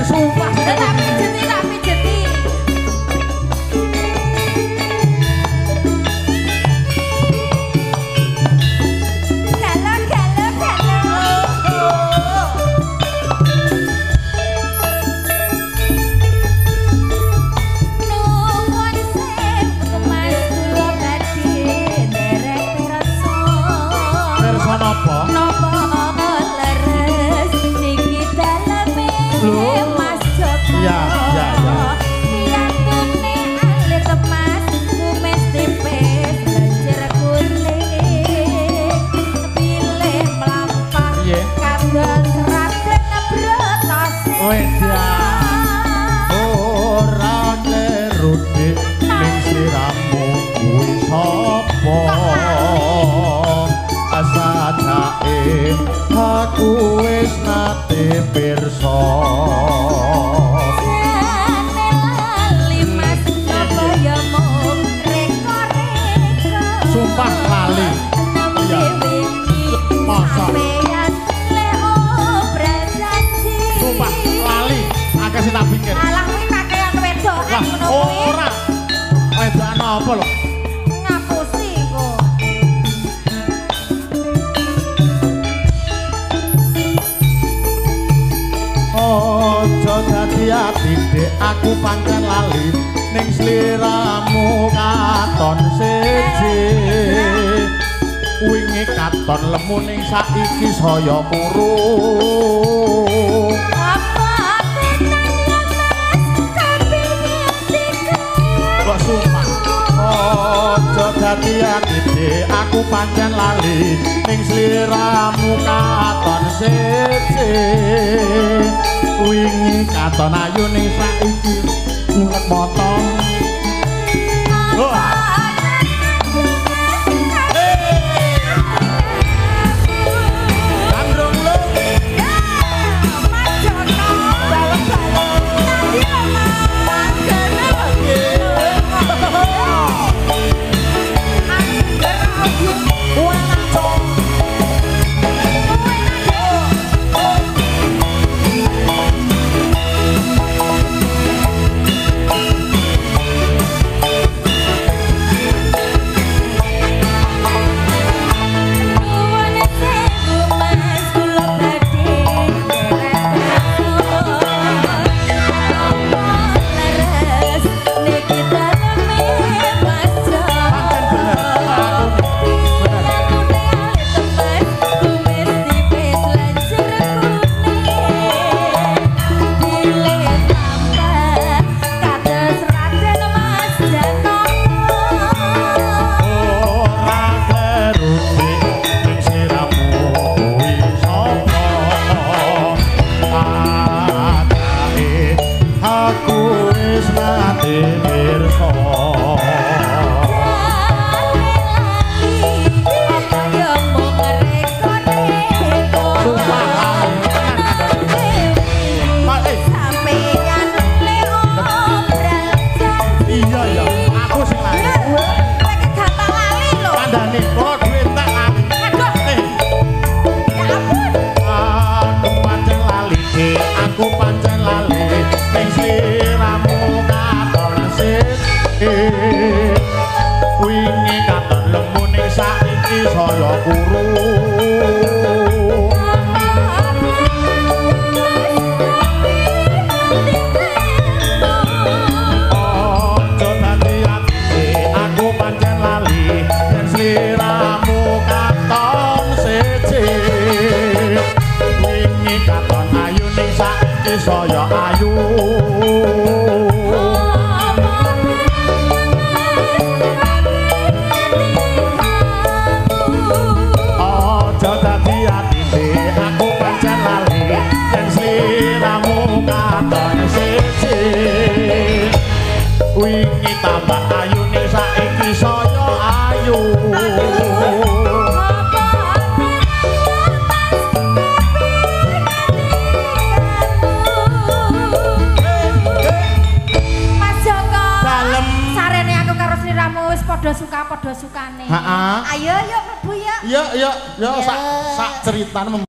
sumpah. Tak pijeti, tak pijeti. Aku wis nate pirsa sumpah lali masa sumpah lali akeh sing tak pikir alah kuwi kakean wedokan ngono kuwi ora wedokan apa lho ngapusi kok aja dadi ati dek aku pancen lali ning sliramu katon siji wingi katon lemu ning saiki saya kuru apa tenan ya Mas kepingin dikek kok sumpah aja dadi ati dek aku pancen lali ning sliramu katon siji wingi katon ayu ning saiki nyelek motong wingi katon lemu ning saiki saya kuru aja dadi ati aku pancen lali yen sliramu katon siji wingi katon ayu ning saiki saya ayu wingi tambah ayu ning saiki saya ayu Mas Joko dalem sarene aku karo sliramu wis padha suka-padha sukane heeh ayo yuk mlebu yuk yuk sak ceritan